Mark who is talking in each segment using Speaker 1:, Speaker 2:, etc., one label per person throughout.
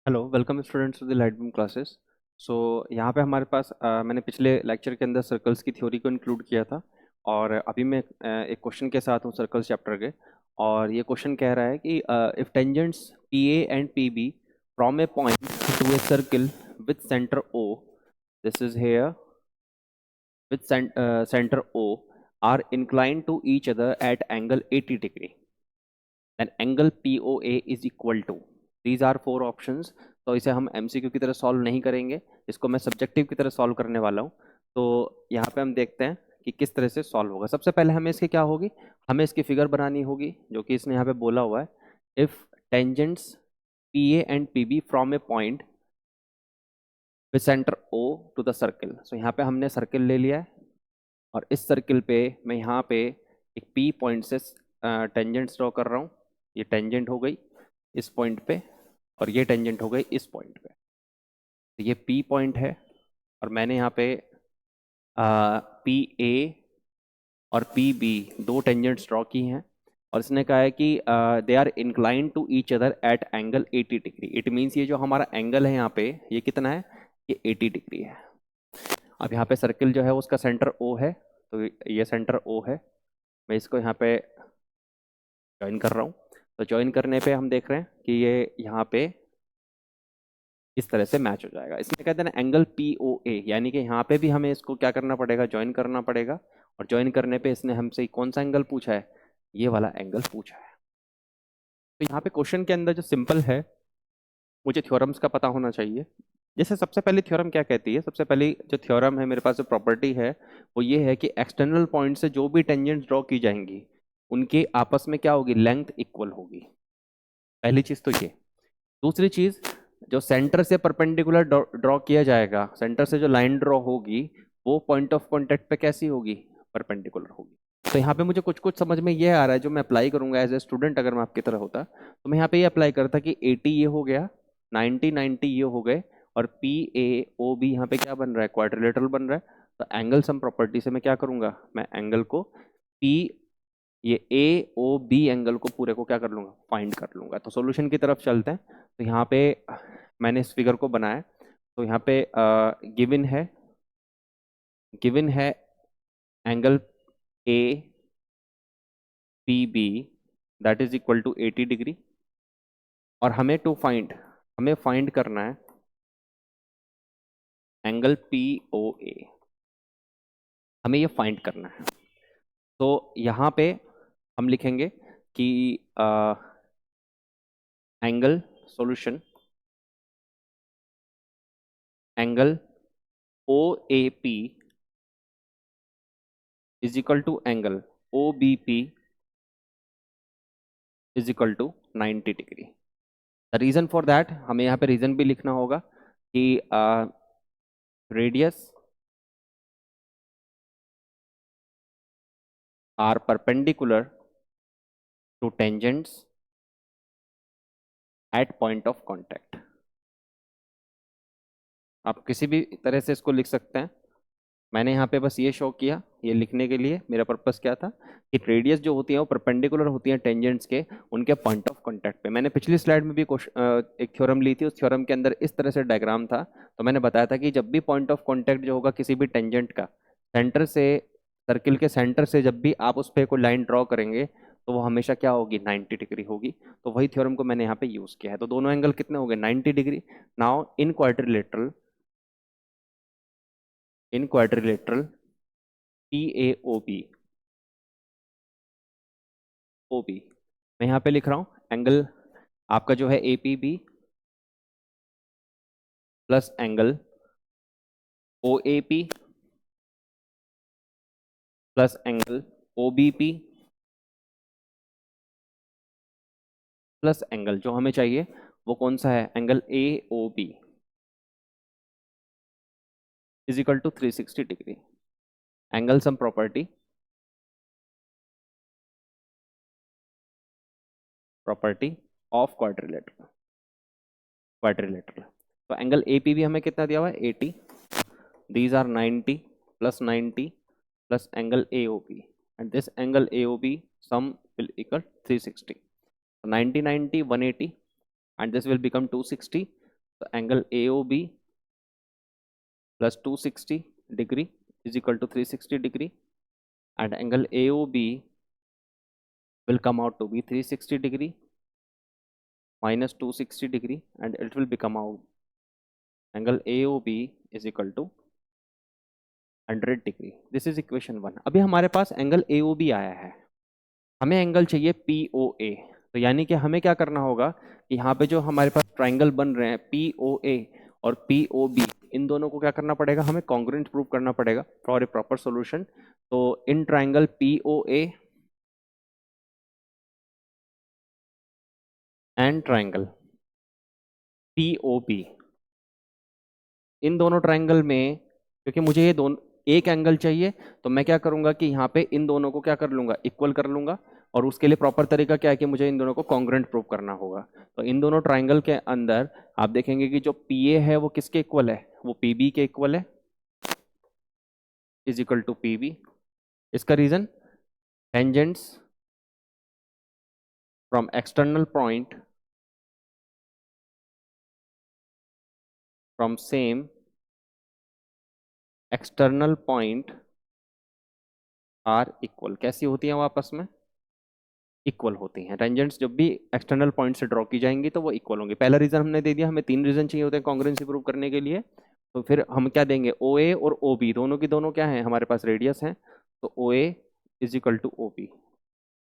Speaker 1: Hello welcome students to the Lightboom classes. So यहाँ पे हमारे पास मैंने पिछले लेक्चर के अंदर सर्कल्स की थ्योरी को इंक्लूड किया था और अभी मैं एक क्वेश्चन के साथ हूँ सर्कल्स चैप्टर के। और ये क्वेश्चन कह रहा है कि if tangents P A and P B from a point to a circle with centre O, this is here, with center O are inclined to each other at angle 80 degree, then angle POA is equal to, these are four options। तो इसे हम MCQ की तरह solve नहीं करेंगे, इसको मैं subjective की तरह सॉल्व करने वाला हूँ। तो यहाँ पे हम देखते हैं कि किस तरह से सॉल्व होगा। सबसे पहले हमें इसकी क्या होगी, हमें इसकी फिगर बनानी होगी जो कि इसने यहाँ पे बोला हुआ है, if tangents P A and P B from a point with centre O to the circle. So यहाँ पे हमने सर्किल ले लिया है और इस सर्किल पे मैं यहाँ पे एक पी पॉइंट से टेंजेंट्स ड्रॉ कर रहा हूँ। ये टेंजेंट हो गई इस पॉइंट पे और ये टेंजेंट हो गई इस पॉइंट पे। तो ये पी पॉइंट है और मैंने यहाँ पे पी ए और पी बी दो टेंजेंट्स ड्रॉ की हैं और इसने कहा है कि they are incline to each other at angle 80 degree. It means ये जो हमारा एंगल है यहाँ पे ये कितना है, ये 80 डिग्री है। अब यहाँ पे सर्किल जो है उसका सेंटर ओ है, तो ये सेंटर ओ है। मैं इसको यहाँ पे ज्वाइन कर रहा हूँ। तो ज्वाइन करने पे हम देख रहे हैं कि ये यहाँ पे इस तरह से मैच हो जाएगा। इसमें कहते हैं ना एंगल पी ओ ए, यानी कि यहाँ पे भी हमें इसको क्या करना पड़ेगा, ज्वाइन करना पड़ेगा। और ज्वाइन करने पे इसने हमसे कौन सा एंगल पूछा है, ये वाला एंगल पूछा है। तो यहाँ पे क्वेश्चन के अंदर जो सिंपल है, मुझे थ्योरम्स का पता होना चाहिए। जैसे सबसे पहली थ्योरम क्या कहती है, सबसे पहली जो थ्योरम है मेरे पास, जो प्रॉपर्टी है वो ये है कि एक्सटर्नल पॉइंट से जो भी टेंजेंट्स ड्रॉ की जाएंगी उनके आपस में क्या होगी, लेंथ इक्वल होगी। पहली चीज तो ये। दूसरी चीज, जो सेंटर से परपेंडिकुलर ड्रॉ किया जाएगा, सेंटर से जो लाइन ड्रॉ होगी वो पॉइंट ऑफ कांटेक्ट पे कैसी होगी, परपेंडिकुलर होगी। तो यहाँ पे मुझे कुछ कुछ समझ में ये आ रहा है जो मैं अप्लाई करूंगा एज ए स्टूडेंट। अगर मैं आपकी तरह होता तो मैं यहाँ पे ये अप्लाई करता कि 80 ये हो गया, 90 90 ये हो गए, और पी ए ओ बी यहाँ पे क्या बन रहा है, क्वाड्रिलेटरल बन रहा है। तो एंगल सम प्रॉपर्टी से मैं क्या करूंगा, मैं एंगल को पी, ये ए ओ बी एंगल को पूरे को क्या कर लूंगा, फाइंड कर लूंगा। तो सॉल्यूशन की तरफ चलते हैं। तो यहाँ पे मैंने इस फिगर को बनाया। तो यहाँ पे गिवन है angle A P B that is equal to 80 degree, और हमें फाइंड करना है एंगल पी ओ ए। हमें ये फाइंड करना है। तो यहाँ पे हम लिखेंगे कि angle solution, angle O A P is equal to angle O B P is equal to 90 degree. The reason for that, हमें यहाँ पे रीजन भी लिखना होगा कि radius are perpendicular to tangents at point of contact. आप किसी भी तरह से इसको लिख सकते हैं। मैंने यहाँ पे बस ये शो किया, ये लिखने के लिए मेरा पर्पस क्या था कि रेडियस जो होती है वो परपेंडिकुलर होती है टेंजेंट्स के उनके पॉइंट ऑफ कांटेक्ट पे। मैंने पिछली स्लाइड में भी एक थ्योरम ली थी, उस थ्योरम के अंदर इस तरह से डायग्राम था। तो मैंने बताया था कि जब भी पॉइंट ऑफ कांटेक्ट जो होगा किसी भी टेंजेंट का, सेंटर से, सर्किल के सेंटर से जब भी आप उस पर कोई लाइन ड्रॉ करेंगे तो वो हमेशा क्या होगी, 90 डिग्री होगी। तो वही थ्योरम को मैंने यहाँ पे यूज किया है। तो दोनों एंगल कितने हो गए, 90 degree. Now in quadrilateral P A O B, O B, मैं यहाँ पे लिख रहा हूँ एंगल आपका जो है A P B plus angle O A P plus angle O B P plus angle जो हमें चाहिए वो कौन सा है, angle A O B is equal to 360 degree. Angle sum property of quadrilateral. तो एंगल ए पी बी हमें कितना दिया हुआ है, 80। These are 90 plus 90 plus angle A O B, and this angle A O B sum will equal 360। 90 90 180 and this will become 260, तो angle A O B plus 260 degree is equal to 360 degree, and angle A O B will come out to be 360 degree minus 260 degree, and it will become out angle AOB is equal to 100 degree. This is equation 1. अभी हमारे पास angle AOB आया है, हमें angle चाहिए POA. तो यानी कि हमें क्या करना होगा कि यहाँ पे जो हमारे पास ट्राइंगल बन रहे हैं POA और POB, इन दोनों को क्या करना पड़ेगा, हमें कॉन्ग्रुएंट प्रूव करना पड़ेगा फॉर ए प्रॉपर सॉल्यूशन. तो in triangle POA and triangle POB, इन दोनों ट्राइंगल में क्योंकि मुझे ये दोनों एक एंगल चाहिए, तो मैं क्या करूंगा कि यहाँ पे इन दोनों को क्या कर लूंगा, इक्वल कर लूंगा. और उसके लिए प्रॉपर तरीका क्या है कि मुझे इन दोनों को कॉन्ग्रुएंट प्रूव करना होगा. तो इन दोनों ट्राइंगल के अंदर आप देखेंगे कि जो PA है वो किसके इक्वल है, वो PB के इक्वल है, इज इक्वल टू PB. इसका reason, tangents from external point from same external point are equal. कैसी होती हैं वो आपस में, इक्वल होती हैं. टेंजेंट्स जब भी एक्सटर्नल पॉइंट से ड्रॉ की जाएंगी तो वो इक्वल होंगी. पहला रीजन हमने दे दिया, हमें 3 रीजन चाहिए होते हैं कॉन्ग्रुएंसी प्रूव करने के लिए. तो फिर हम क्या देंगे, OA और OB दोनों की दोनों क्या है, हमारे पास रेडियस है. तो OA is equal to OB.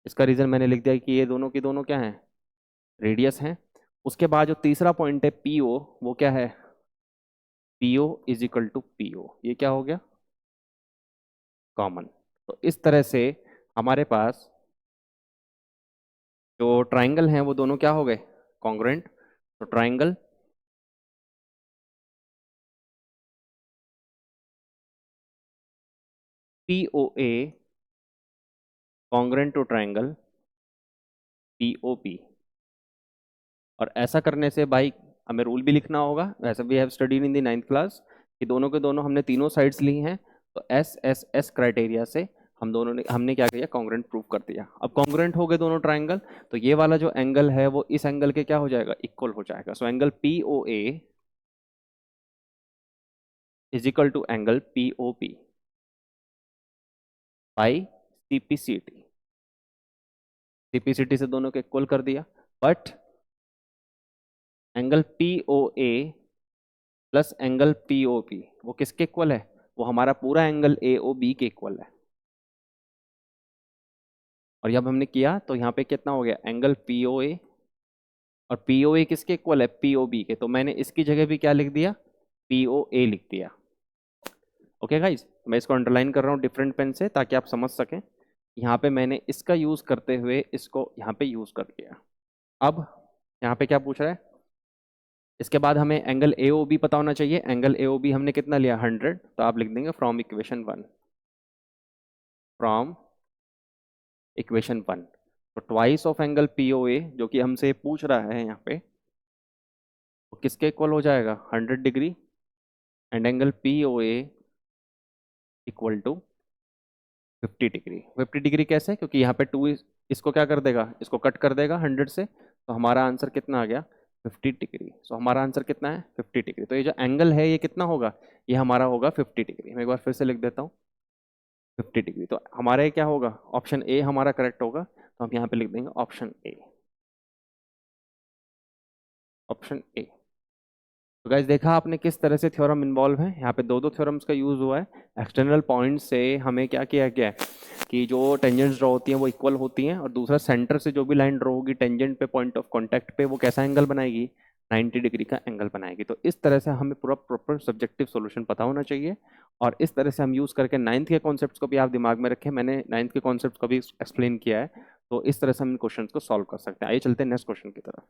Speaker 1: इसका रीजन मैंने लिख दिया कि ये दोनों की दोनों क्या है, रेडियस हैं. उसके बाद जो तीसरा पॉइंट है PO, वो क्या है, PO is equal to PO. ये क्या हो गया, कॉमन. तो इस तरह से हमारे पास जो ट्राइंगल हैं वो दोनों क्या हो गए, कॉन्ग्रुएंट. तो triangle POA congruent to triangle POP. और ऐसा करने से भाई हमें रूल भी लिखना होगा, वैसे we have studied in the 9th class कि दोनों के दोनों हमने तीनों साइड्स ली हैं. तो SSS क्राइटेरिया से हमने क्या किया, कॉन्ग्रुएंट प्रूव कर दिया. अब कॉन्ग्रुएंट हो गए दोनों ट्राइंगल, तो ये वाला जो एंगल है वो इस एंगल के क्या हो जाएगा, इक्वल हो जाएगा. So angle POA is equal to angle POP by CPCT. CPCT से दोनों को इक्वल कर दिया. But angle POA plus angle POP वो किसके इक्वल है, वो हमारा पूरा एंगल AOB के इक्वल है. और जब हमने किया तो यहाँ पे कितना हो गया, एंगल POA, और POA किसके इक्वल है, POB के. तो मैंने इसकी जगह भी क्या लिख दिया, POA लिख दिया. ओके गाइज, मैं इसको अंडरलाइन कर रहा हूँ डिफरेंट पेन से ताकि आप समझ सकें. यहाँ पे मैंने इसका यूज करते हुए इसको यहाँ पे यूज कर दिया. अब यहाँ पे क्या पूछ रहा है, इसके बाद हमें एंगल AOB पता होना चाहिए. एंगल AOB हमने कितना लिया, 100. तो आप लिख देंगे फ्रॉम इक्वेशन 1, फ्रॉम इक्वेशन 1. तो ट्वाइस ऑफ एंगल POA जो कि हमसे पूछ रहा है यहाँ पे, वो किसके इक्वल हो जाएगा, 100 degree. And angle POA equal to 50 degree. 50 degree कैसे, क्योंकि यहाँ पे 2 इसको क्या कर देगा, इसको कट कर देगा 100 से. तो हमारा आंसर कितना आ गया, 50 डिग्री. सो हमारा आंसर कितना है, 50 डिग्री. तो ये जो एंगल है ये कितना होगा, ये हमारा होगा 50 डिग्री. मैं एक बार फिर से लिख देता हूँ 50 डिग्री. तो हमारा ये क्या होगा, ऑप्शन ए हमारा करेक्ट होगा. तो हम यहाँ पे लिख देंगे ऑप्शन ए, ऑप्शन ए. तो गाइज देखा आपने किस तरह से थ्योरम इन्वॉल्व है. यहाँ पे दो थ्योरम्स का यूज हुआ है. एक्सटर्नल पॉइंट से हमें क्या किया गया है कि जो टेंजेंट्स ड्रॉ होती हैं वो इक्वल होती हैं, और दूसरा सेंटर से जो भी लाइन ड्रॉ होगी टेंजेंट पे, पॉइंट ऑफ कांटेक्ट पे, वो कैसा एंगल बनाएगी, 90 डिग्री का एंगल बनाएगी. तो इस तरह से हमें पूरा प्रॉपर सब्जेक्टिव सॉल्यूशन पता होना चाहिए. और इस तरह से हम यूज करके 9th के कॉन्सेप्ट्स को भी आप दिमाग में रखें. मैंने 9th के कॉन्सेप्ट्स को भी एक्सप्लेन किया है. तो इस तरह से हम इन क्वेश्चंस को सॉल्व कर सकते हैं. आइए चलते हैं नेक्स्ट क्वेश्चन की तरफ.